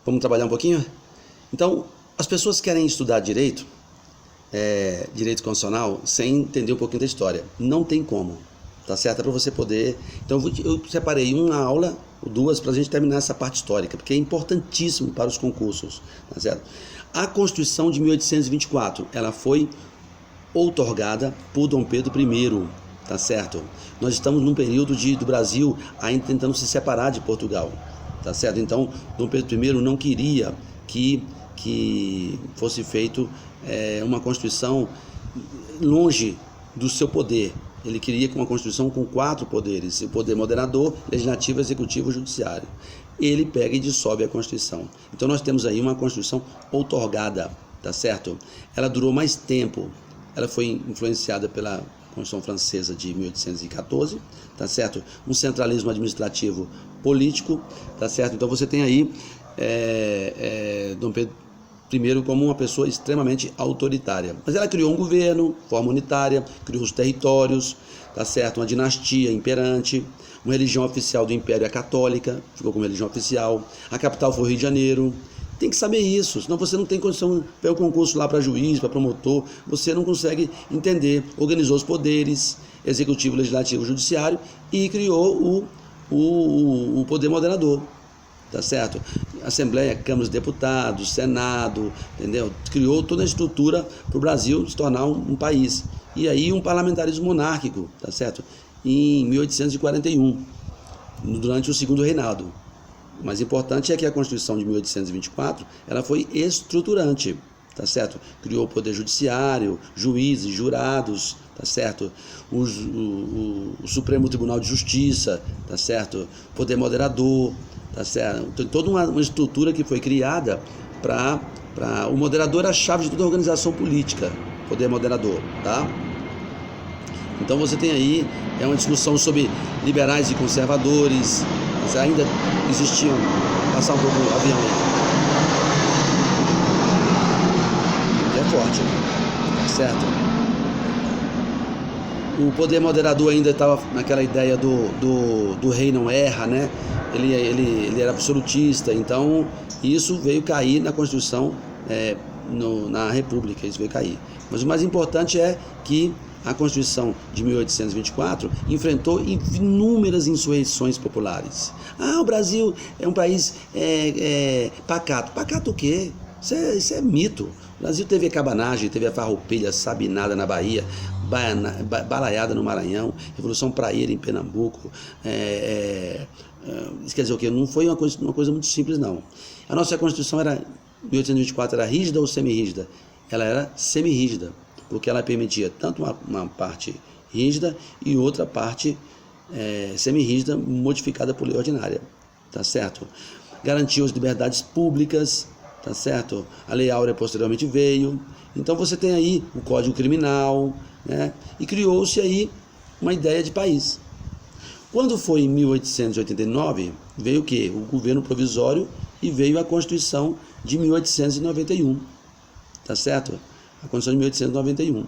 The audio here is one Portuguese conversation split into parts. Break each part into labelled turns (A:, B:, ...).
A: Vamos trabalhar um pouquinho? Então, as pessoas querem estudar direito, direito constitucional, sem entender um pouquinho da história. Não tem como, tá certo? É para você poder... Então, eu separei uma aula, ou duas, para a gente terminar essa parte histórica, porque é importantíssimo para os concursos, tá certo? A Constituição de 1824, ela foi outorgada por Dom Pedro I, tá certo? Nós estamos num período do Brasil ainda tentando se separar de Portugal, tá certo? Então, Dom Pedro I não queria que fosse feito uma Constituição longe do seu poder. Ele queria uma Constituição com 4 poderes: o poder moderador, legislativo, executivo e judiciário. Ele pega e dissolve a Constituição. Então nós temos aí uma Constituição outorgada, tá certo? Ela durou mais tempo. Ela foi influenciada pela Constituição Francesa de 1814, tá certo? Um centralismo administrativo político, tá certo? Então você tem aí Dom Pedro I como uma pessoa extremamente autoritária. Mas ela criou um governo, forma unitária, criou os territórios, tá certo? Uma dinastia imperante, uma religião oficial do Império é católica, ficou como religião oficial. A capital foi o Rio de Janeiro. Tem que saber isso, senão você não tem condição de pegar o concurso lá para juiz, para promotor, você não consegue entender. Organizou os poderes, executivo, legislativo, judiciário, e criou o poder moderador, tá certo? Assembleia, Câmara dos Deputados, Senado, entendeu? Criou toda a estrutura para o Brasil se tornar um país. E aí um parlamentarismo monárquico, tá certo? Em 1841, durante o segundo reinado. O mais importante é que a Constituição de 1824, ela foi estruturante, tá certo? Criou o poder judiciário, juízes, jurados, tá certo? O Supremo Tribunal de Justiça, tá certo? Poder moderador, tá certo? Tem toda uma estrutura que foi criada para o moderador, a chave de toda a organização política, poder moderador, tá? Então você tem aí uma discussão sobre liberais e conservadores. Ainda existiam, passar um pouco o avião aí, é forte, tá certo? O poder moderador ainda estava naquela ideia do rei não erra, né? Ele era absolutista, então isso veio cair na Constituição, na República, isso veio cair. Mas o mais importante é que a Constituição de 1824 enfrentou inúmeras insurreições populares. O Brasil é um país pacato. Pacato o quê? Isso é mito. O Brasil teve a cabanagem, teve a farroupilha sabinada na Bahia, balaiada no Maranhão, Revolução Praieira em Pernambuco. Isso quer dizer o quê? Não foi uma coisa muito simples, não. A nossa Constituição em 1824 era rígida ou semi-rígida? Ela era semi-rígida, porque ela permitia tanto uma parte rígida e outra parte semi-rígida modificada por lei ordinária, tá certo? Garantiu as liberdades públicas, tá certo? A Lei Áurea posteriormente veio. Então você tem aí o Código Criminal, né? E criou-se aí uma ideia de país. Quando foi em 1889, veio o quê? O governo provisório e veio a Constituição de 1891, tá certo? A Constituição de 1891.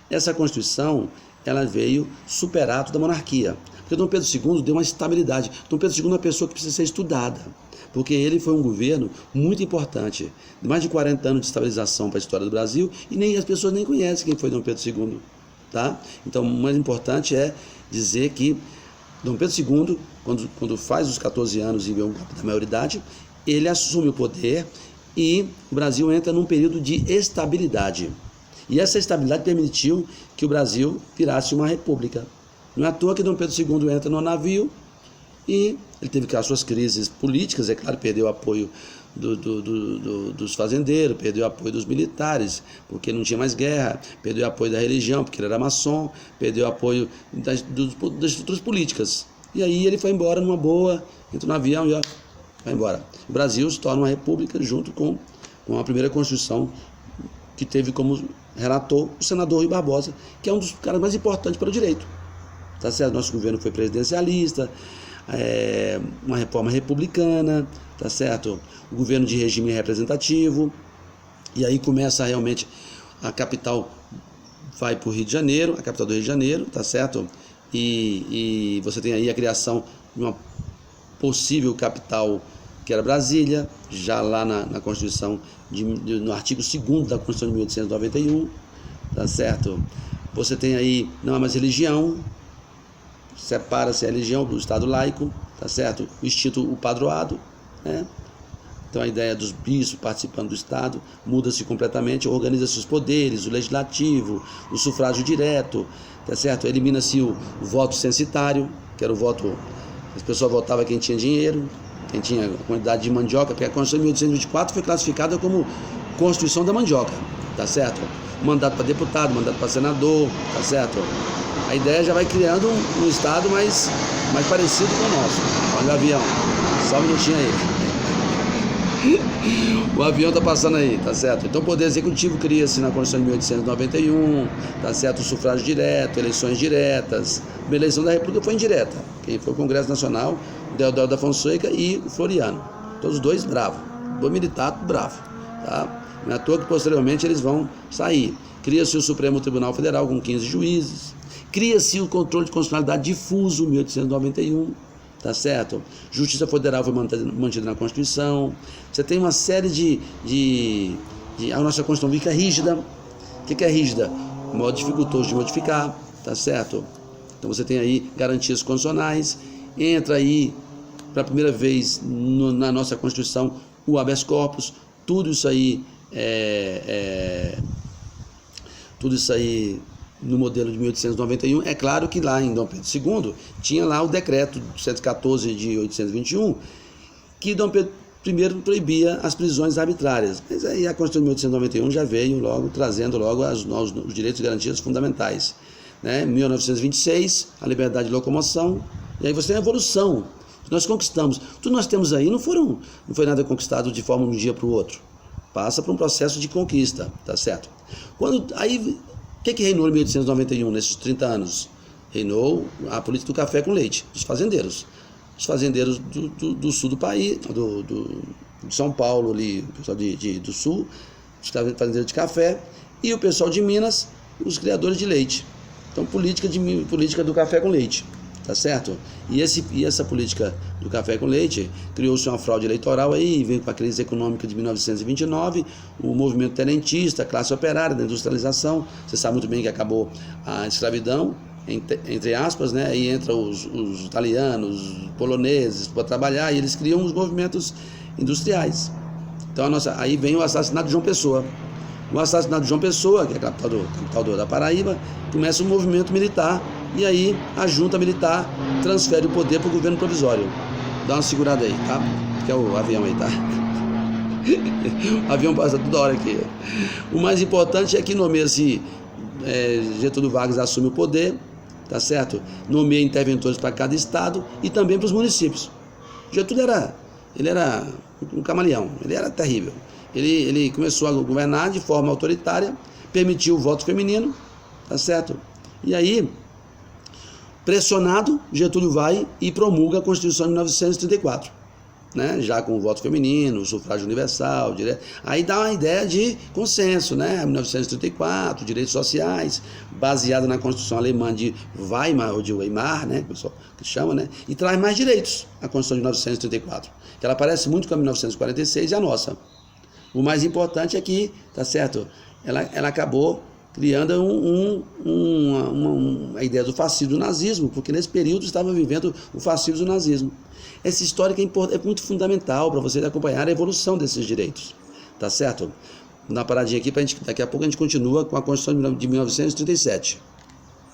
A: Essa Constituição, ela veio superar toda a monarquia. Porque Dom Pedro II deu uma estabilidade. Dom Pedro II é uma pessoa que precisa ser estudada, porque ele foi um governo muito importante. Mais de 40 anos de estabilização para a história do Brasil, e as pessoas nem conhecem quem foi Dom Pedro II. Tá? Então, o mais importante é dizer que Dom Pedro II, quando faz os 14 anos e vê um da maioridade, ele assume o poder e o Brasil entra num período de estabilidade. E essa estabilidade permitiu que o Brasil virasse uma república. Não é à toa que Dom Pedro II entra no navio e ele teve as suas crises políticas, é claro, perdeu o apoio dos fazendeiros, perdeu o apoio dos militares, porque não tinha mais guerra, perdeu o apoio da religião, porque ele era maçom, perdeu o apoio das estruturas políticas. E aí ele foi embora numa boa, entra no avião e vai embora. O Brasil se torna uma república junto com a primeira Constituição, que teve como relator o senador Rui Barbosa, que é um dos caras mais importantes para o direito. Tá certo? Nosso governo foi presidencialista, uma reforma republicana, tá certo? O governo de regime representativo, e aí começa realmente a capital vai para o Rio de Janeiro, a capital do Rio de Janeiro, tá certo? E você tem aí a criação de uma possível capital, que era Brasília, já lá na Constituição, no artigo 2º da Constituição de 1891, tá certo? Você tem aí, não há mais religião, separa-se a religião do Estado laico, tá certo? O padroado, né? Então a ideia dos bispos participando do Estado muda-se completamente, organiza-se os poderes, o legislativo, o sufrágio direto, tá certo? Elimina-se o voto censitário, que era o voto, as pessoas votavam quem tinha dinheiro, quem tinha a quantidade de mandioca, porque a Constituição de 1824 foi classificada como Constituição da Mandioca, tá certo? Mandato para deputado, mandato para senador, tá certo? A ideia já vai criando um Estado mais parecido com o nosso. Olha o avião, só um minutinho aí. O avião tá passando aí, tá certo? Então o Poder Executivo cria-se na Constituição de 1891, tá certo? O sufrágio direto, eleições diretas. A eleição da República foi indireta. Quem foi o Congresso Nacional, Deodoro da Fonseca e o Floriano. Todos os dois bravos. Dois militares bravos, tá? Não é à toa que posteriormente eles vão sair. Cria-se o Supremo Tribunal Federal com 15 juízes. Cria-se o controle de constitucionalidade difuso, 1891. Tá certo? Justiça Federal foi mantida na Constituição. Você tem uma série a nossa Constituição fica rígida. O que é rígida? Modo dificultoso de modificar, tá certo? Então você tem aí garantias constitucionais. Entra aí, pela primeira vez na nossa Constituição, o habeas corpus. Tudo isso aí no modelo de 1891, é claro que lá em Dom Pedro II tinha lá o decreto 114 de 821, que Dom Pedro I proibia as prisões arbitrárias. Mas aí a Constituição de 1891 já veio logo, trazendo logo os direitos e garantias fundamentais. Né? Em 1926, a liberdade de locomoção, e aí você tem a evolução. Nós conquistamos. Tudo que nós temos aí não foi nada conquistado de forma de um dia para o outro. Passa por um processo de conquista, tá certo? O que reinou em 1891, nesses 30 anos? Reinou a política do café com leite, dos fazendeiros. Os fazendeiros do sul do país, de São Paulo, ali, o pessoal do sul, os fazendeiros de café, e o pessoal de Minas, os criadores de leite. Então, política do café com leite, tá certo? E essa política do café com leite criou-se uma fraude eleitoral aí, veio para a crise econômica de 1929, o movimento tenentista, a classe operária da industrialização. Você sabe muito bem que acabou a escravidão, entre aspas, né? Aí entra os italianos, os poloneses para trabalhar, e eles criam os movimentos industriais. Então aí vem o assassinato de João Pessoa. O assassinato de João Pessoa, que é a capital da Paraíba, começa um movimento militar, e aí a junta militar transfere o poder para o governo provisório. Dá uma segurada aí, tá? Que é o avião aí, tá? O avião passa toda hora aqui. O mais importante é que nomeia-se, Getúlio Vargas assume o poder, tá certo? Nomeia interventores para cada estado e também para os municípios. Getúlio era um camaleão, ele era terrível. Ele começou a governar de forma autoritária, permitiu o voto feminino, tá certo? E aí, pressionado, Getúlio vai e promulga a Constituição de 1934, né? Já com o voto feminino, o sufrágio universal, direto. Aí dá uma ideia de consenso, né? 1934, direitos sociais, baseado na Constituição alemã de Weimar, ou de Weimar, né? Que chama, né? E traz mais direitos a Constituição de 1934, que ela parece muito com a 1946 e a nossa. O mais importante é que, tá certo, ela acabou criando a ideia do fascismo e do nazismo, porque nesse período estava vivendo o fascismo e o nazismo. Essa história que é muito fundamental para vocês acompanhar a evolução desses direitos, tá certo? Dá uma paradinha aqui, daqui a pouco a gente continua com a Constituição de 1937.